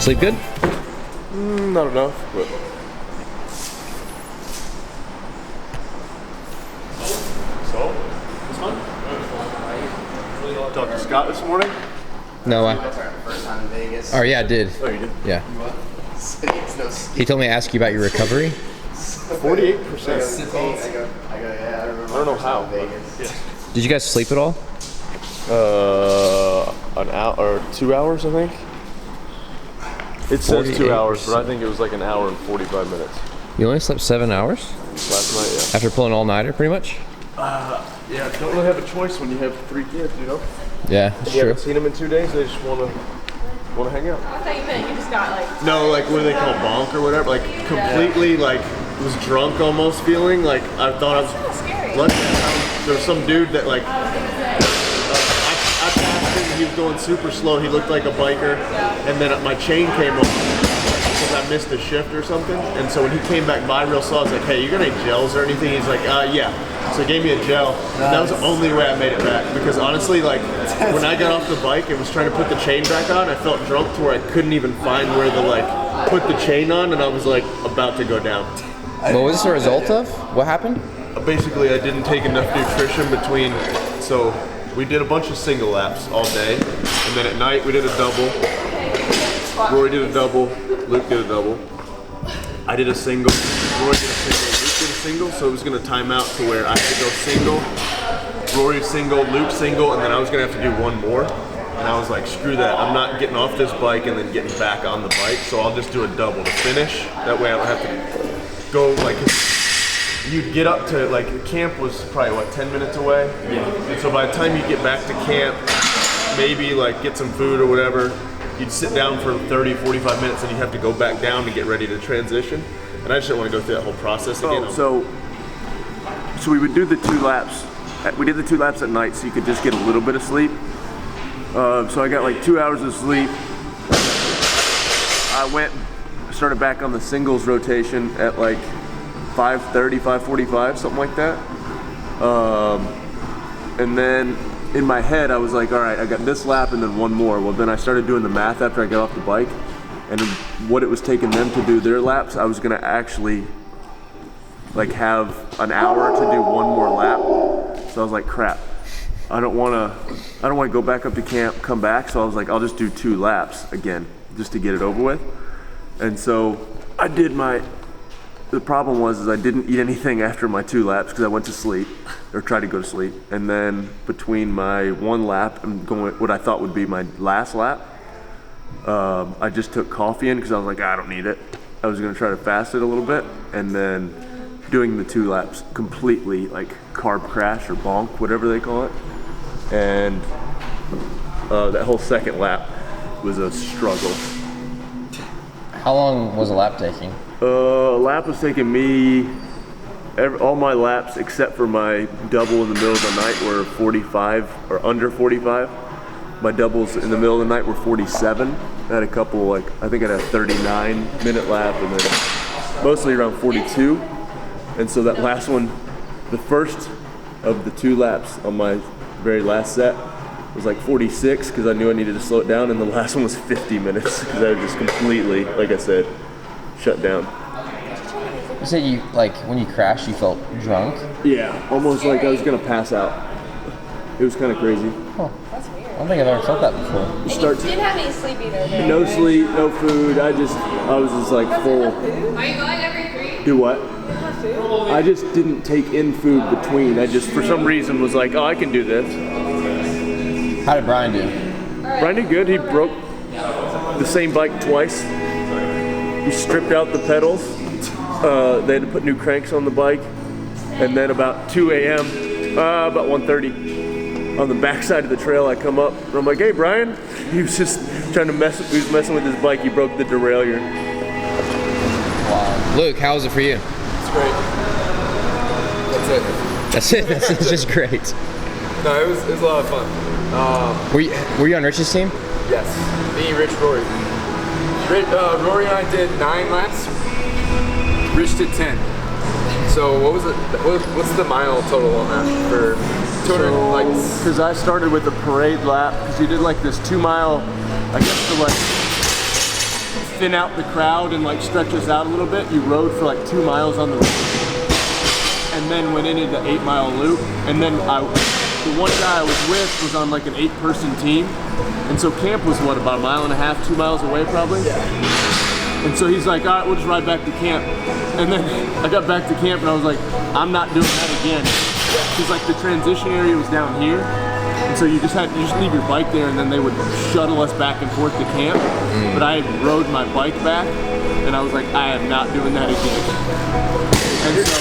Sleep good? Not enough, but. So, this one? Talked to Scott this morning? No, First time in Vegas. Oh yeah, I did. Oh, you did? Yeah. He told me to ask you about your recovery. 48%. I don't know how. Vegas. Did you guys sleep at all? An hour or 2 hours, I think. It says 2 hours, but I think it was like an hour and 45 minutes. You only slept 7 hours? Last night, yeah. After pulling all-nighter, pretty much? Yeah, don't really have a choice when you have 3 kids, you know? Yeah, that's You true. haven't seen them in 2 days, they just want to hang out. I thought you meant you just got like... No, like what do they call bonk or whatever? Like completely like was drunk almost feeling like I thought I was scary. lucky. There was some dude that like I passed him, he was going super slow, he looked like a biker, and then my chain came off because I missed a shift or something, and so when he came back by real slow, I was like, hey, you got any gels or anything? He's like, yeah. So he gave me a gel, and that was the only way I made it back, because honestly, like, when I got off the bike and was trying to put the chain back on, I felt drunk to where I couldn't even find where the, like, put the chain on, and I was, like, about to go down. What was this a result of? What happened? Basically, I didn't take enough nutrition between, so we did a bunch of single laps all day, and then at night we did a double. Rory did a double, Luke did a double. I did a single, Rory did a single, Luke did a single, so it was gonna time out to where I had to go single, Rory single, Luke single, and then I was gonna have to do one more. And I was like, screw that, I'm not getting off this bike and then getting back on the bike, so I'll just do a double to finish. That way I don't have to go like, you'd get up to, like, camp was probably, what, 10 minutes away? Yeah. And so by the time you get back to camp, maybe like get some food or whatever, you'd sit down for 30, 45 minutes and you have to go back down to get ready to transition. And I just didn't want to go through that whole process again. So we would do the 2 laps. We did the 2 laps at night so you could just get a little bit of sleep. So I got like 2 hours of sleep. I started back on the singles rotation at like 5:30, 5:45, something like that. And then in my head, I was like, all right, I got this lap and then one more. Well, then I started doing the math after I got off the bike, and what it was taking them to do their laps, I was gonna actually like have an hour to do one more lap. So I was like, crap, I don't wanna go back up to camp, come back. So I was like, I'll just do 2 laps again, just to get it over with. And so I did the problem was I didn't eat anything after my 2 laps because I went to sleep, or tried to go to sleep. And then between my 1 lap and going what I thought would be my last lap, I just took coffee in because I was like, I don't need it. I was gonna try to fast it a little bit, and then doing the 2 laps completely like carb crash or bonk, whatever they call it. And that whole second lap was a struggle. How long was a lap taking? A lap was taking me, all my laps except for my double in the middle of the night were 45 or under 45. My doubles in the middle of the night were 47. I had a couple, like, I think I had a 39-minute lap and then mostly around 42. And so that last one, the first of the 2 laps on my very last set was like 46 because I knew I needed to slow it down, and the last one was 50 minutes because I was just completely, like I said, shut down. You said you, like, when you crashed, you felt drunk? Yeah, almost like I was gonna pass out. It was kind of crazy. Oh, that's weird. I don't think I've ever felt that before. And you didn't have any sleep either, right? No sleep, no food. I was just like full. Are you going every 3? Do what? Have food? I just didn't take in food between. I just, for some reason, was like, oh, I can do this. How did Brian do? Brian did good. He broke the same bike twice. He stripped out the pedals. They had to put new cranks on the bike. And then about 2 a.m., about 1:30, on the backside of the trail, I come up and I'm like, hey, Brian. He was just trying to he was messing with his bike. He broke the derailleur. Wow. Luke, how was it for you? It's great. That's it. That's just great. No, it was a lot of fun. Were you on Rich's team? Yes. Me, Rich, Rory. Rory and I did 9 laps. Rich did 10. So what was it? What's the mile total on that for 200? Like, because I started with a parade lap, because you did like this 2 mile, I guess thin out the crowd and like stretch us out a little bit, you rode for like 2 miles on the road, and then went into the 8-mile loop. And then the one guy I was with was on like an 8-person team, and so camp was what, about 1.5 miles, 2 miles away probably. Yeah. And so he's like, all right, we'll just ride back to camp. And then I got back to camp and I was like, I'm not doing that again. Because like the transition area was down here. And so you just leave your bike there and then they would shuttle us back and forth to camp. But I rode my bike back and I was like, I am not doing that again. And so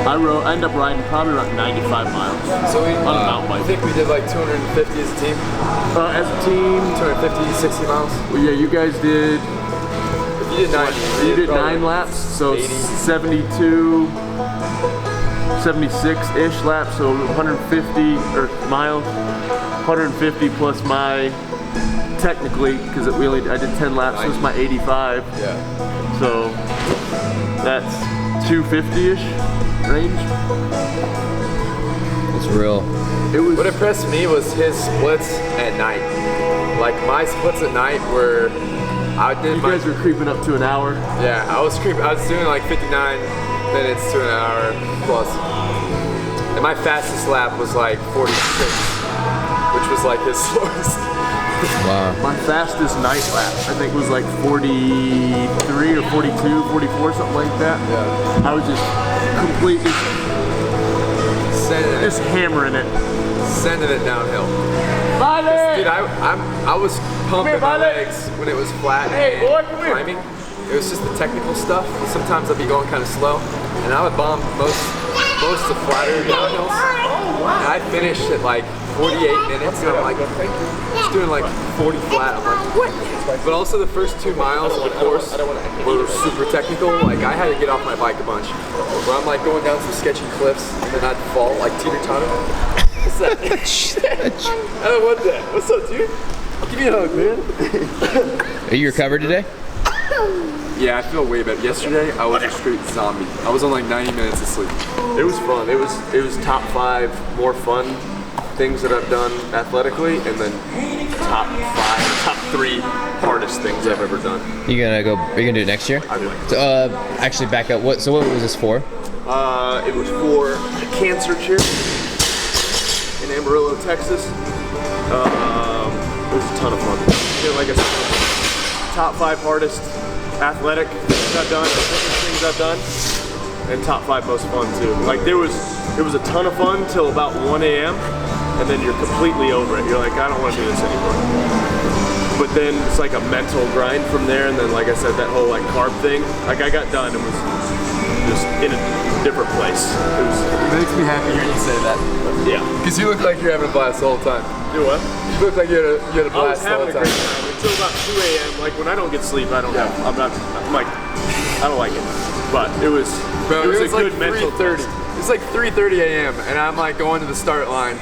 I ended up riding probably around 95 miles So we, on a mountain bike. I think we did like 250 as a team. As a team, 250, 60 miles. well, yeah, you guys did. You did 9. You did 9 laps, so 80. 72, 76-ish laps, so 150 or miles, 150 plus my technically because I did 10 laps, so it's my 85. Yeah. So that's 250-ish range. It's real. It was. What impressed me was his splits at night. Like my splits at night were, I did You guys were creeping up to an hour. Yeah, I was doing like 59 minutes to an hour plus. And my fastest lap was like 46, which was like his slowest. Wow. My fastest night lap, I think, was like 43 or 42, 44, something like that. Yeah. I was just completely Sending just hammering it. it downhill. Vale! Dude, I was pumping my legs when it was flat Hey, and boy, come here. climbing. It was just the technical stuff. Sometimes I'd be going kind of slow, and I would bomb most of the flatter downhills. And I finished at like 48 minutes, and I'm like, just doing like 40 flat. I'm like, what? But also the first 2 miles of the course were super technical. Like I had to get off my bike a bunch. Where I'm like going down some sketchy cliffs, and then I'd fall like teeter-totter. What's that? Oh, what that? What's up, dude? I'll give you a hug, man. Are you recovered today? Yeah, I feel way better. Yesterday, I was a straight zombie. I was on like 90 minutes of sleep. It was fun. It was top 5 more fun things that I've done athletically, and then top 3 hardest things I've ever done. Are you gonna do it next year? I do. So, actually back up. What was this for? It was for cancer charity in Amarillo, Texas. It was a ton of fun. Yeah, like I said, top 5 hardest athletic things I've done, fitness things I've done, and top 5 most fun too. Like it was a ton of fun till about 1 a.m. and then you're completely over it. You're like, I don't want to do this anymore. But then it's like a mental grind from there, and then like I said, that whole like carb thing, like I got done and was just in a different place. It makes me happy hearing you say that. Yeah. Because you look like you're having a blast the whole time. Do what? You look like you had a I was blast the whole having a great time. time until about 2 a.m. Like when I don't get sleep, I don't have. I'm like, I don't like it. But it was Bro, a like good mental 3:30. test. It's like 3:30 a.m. and I'm like going to the start line,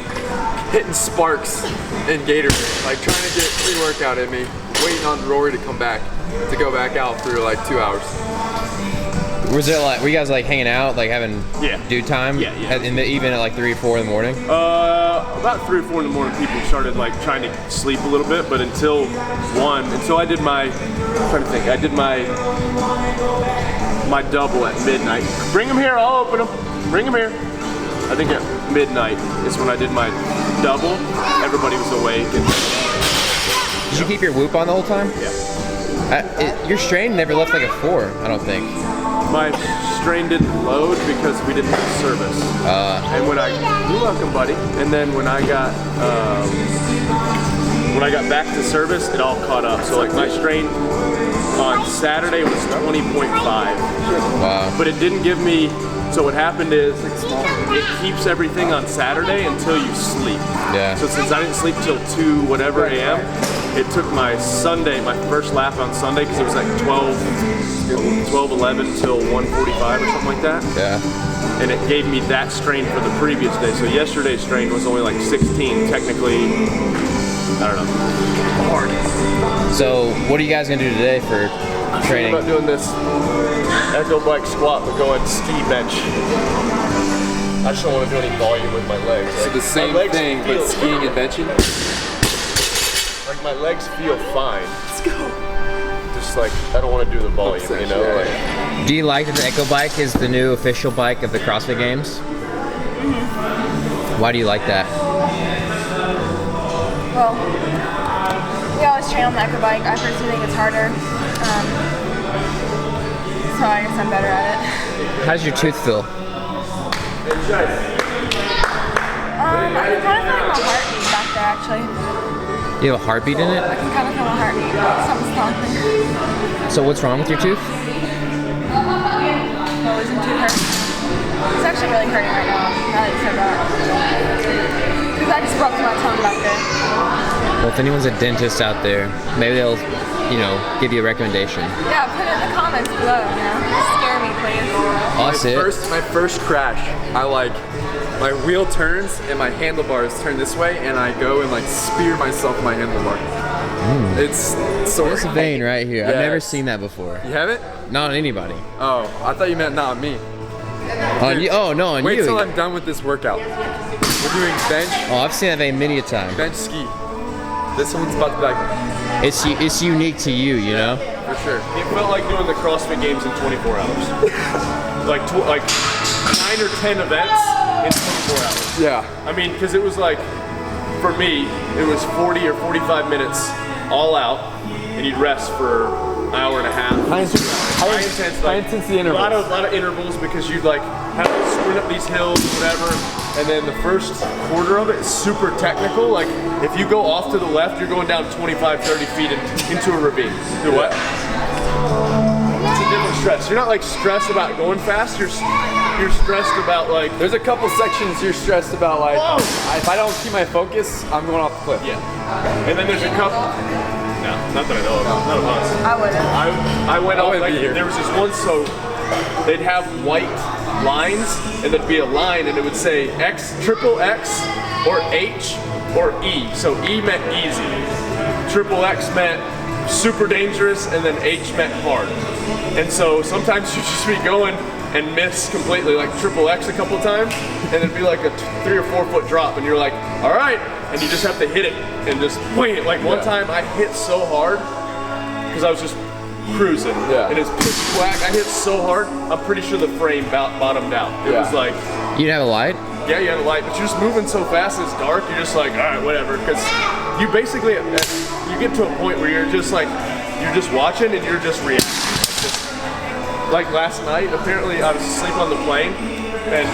hitting sparks in Gatorade, like trying to get pre-workout in me, waiting on Rory to come back to go back out for like 2 hours. Was it like, were you guys like hanging out, like having dude time? Yeah. Even at like 3 or 4 in the morning? About 3 or 4 in the morning, people started like trying to sleep a little bit, but until I did my, I'm trying to think, I did my double at midnight. Bring them here, I'll open them. Bring them here. I think at midnight is when I did my double. Everybody was awake. And, Did you keep your whoop on the whole time? yeah. Your strain never left like a 4, I don't think. My strain didn't load because we didn't have service. And when you're welcome, buddy. And then when I got back to service, it all caught up. So like my strain on Saturday was 20.5. Wow. But it didn't give me. So what happened is it keeps everything on Saturday until you sleep. Yeah. So since I didn't sleep till 2 whatever a.m., it took my Sunday, my first lap on Sunday, because it was like 12:11 till 1:45 or something like that. Yeah. And it gave me that strain for the previous day. So yesterday's strain was only like 16, technically, I don't know, hard. So what are you guys gonna do today for training? I'm about doing this echo bike squat, but going ski bench. I just don't want to do any volume with my legs. So the same thing, but skiing and benching? Like my legs feel fine. Let's go. Just like I don't want to do the volume, you know. Like, Do you like that the Echo bike is the new official bike of the CrossFit Games? Why do you like that? Well, we always train on the Echo bike. I personally think it's harder. So I guess I'm better at it. How's your tooth feel? I can kind of feel like my heartbeat back there, actually. You have a heartbeat in it? I can kind of feel my heartbeat. Something's stopping. So what's wrong with your tooth? My wisdom tooth hurts. It's actually really hurting right now that you said that. Because I just broke my tongue back there. Well, if anyone's a dentist out there, maybe they'll, you know, give you a recommendation. Yeah, put it in the comments below, you know. Scare me, please. That's it. My first crash, I like, my wheel turns and my handlebars turn this way and I go and like spear myself in my handlebar. It's sore. This vein right here. I've Yeah. never seen that before. You have it? Not on anybody. Oh, I thought you meant not me. On you? Oh, no, on Wait you. till I'm done with this workout. We're doing bench Oh, I've seen that vein many a time. ski. This one's about to be like, It's unique to you, you know? for sure. it felt like doing the CrossFit Games in 24 hours. like 9 or 10 events in 24 hours. Yeah. I mean, because it was like, for me, it was 40 or 45 minutes all out, and you'd rest for an hour and a half. High intensity A lot of intervals because you'd like have to sprint up these hills, whatever. And then the first quarter of it is super technical. Like if you go off to the left, you're going down 25, 30 feet into a ravine. Do what? It's a different stress. You're not like stressed about going fast. You're stressed about like. There's a couple sections you're stressed about, like, if I don't keep my focus, I'm going off the cliff. Yeah. And then there's a couple. No, not that I know of. None of us. I wouldn't. I went off like be here. there was this one, so they'd have white lines and there'd be a line and it would say X, triple X, or H, or E. So E meant easy, triple X meant super dangerous, and then H meant hard. And so sometimes you just be going and miss completely, like triple X a couple times, and it'd be like a 3 or 4 foot drop, and you're like, all right, and you just have to hit it and just wing it. Like one time I hit so hard because I was just cruising, and it's pitch black. I hit so hard, I'm pretty sure the frame bottomed out. It was like, You didn't have a light? yeah, you had a light, but you're just moving so fast, it's dark, you're just like, all right, whatever, because you basically, you get to a point where you're just like, you're just watching and you're just reacting. Like last night, apparently I was asleep on the plane, and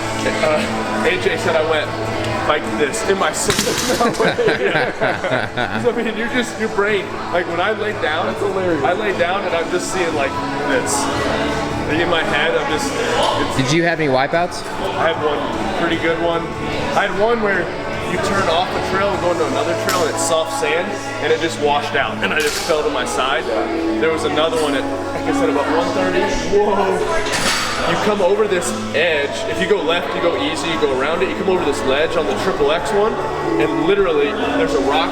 AJ said I went like this in my system. I mean, you're just, your brain, like when I laid down, that's hilarious. I laid down and I'm just seeing like this. Like in my head, I'm just, Did you have any wipeouts? I had one pretty good one. I had one where you turn off the trail and go into another trail and it's soft sand and it just washed out and I just fell to my side. There was another one at, like I said, about 130. Whoa. You come over this edge. If you go left, you go easy, you go around it, you come over this ledge on the triple X one, and literally there's a rock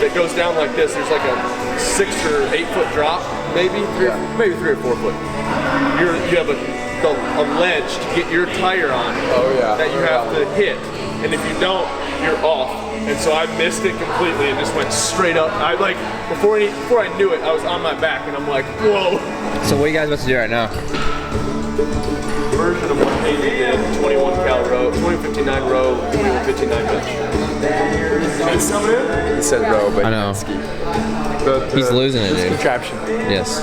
that goes down like this. There's like a 6 or 8 foot drop, maybe 3 or 4 foot. You have a ledge to get your tire on that you have to hit, and if you don't, you're off. And so I missed it completely and just went straight up. I like before I knew it, I was on my back, and I'm like, whoa. So what are you guys about to do right now? Version of what AJ did, 21 cal row, 2059 row, 2159 bench. He said row, but I know. ski. He's losing it, dude. Contraption. Yes.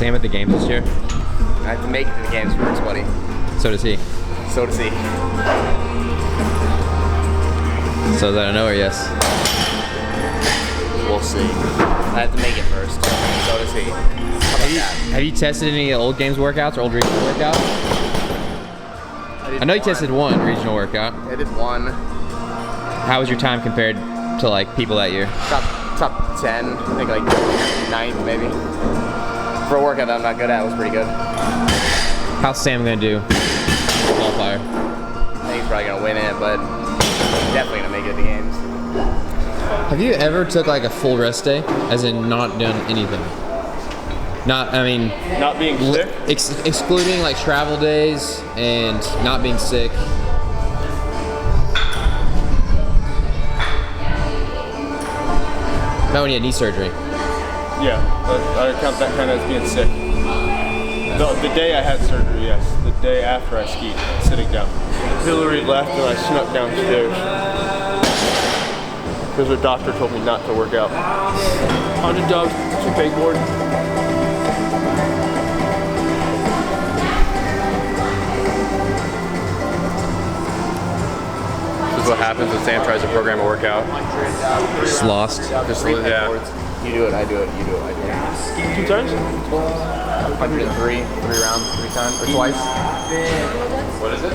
Sam at the games this year? I have to make it to the games first, buddy. So does he. So does he. So is that a no or yes? We'll see. I have to make it first. So does he. How about that? Have you tested any old games workouts or old regional workouts? I know you tested one regional workout. I did one. How was your time compared to like people that year? Top 10. I think like 9th maybe. For a workout that I'm not good at, it was pretty good. How's Sam gonna do? Qualifier. I think he's probably gonna win it, but definitely gonna make it to the games. Have you ever took like a full rest day, as in not done anything? Not, I mean, Not being sick? excluding like travel days and not being sick. Not when you had knee surgery. Yeah, I count that kind of as being sick. The day I had surgery, yes. The day after I skied, sitting down. Hillary left and I snuck downstairs. Because her doctor told me not to work out. 100 dogs, 2 pegboard. This is what happens when Sam tries to program a workout. Just lost. Just, yeah. You do it, I do it, you do it, I do it. 2 times? 103, 3 rounds, 3 times, or twice. What is it?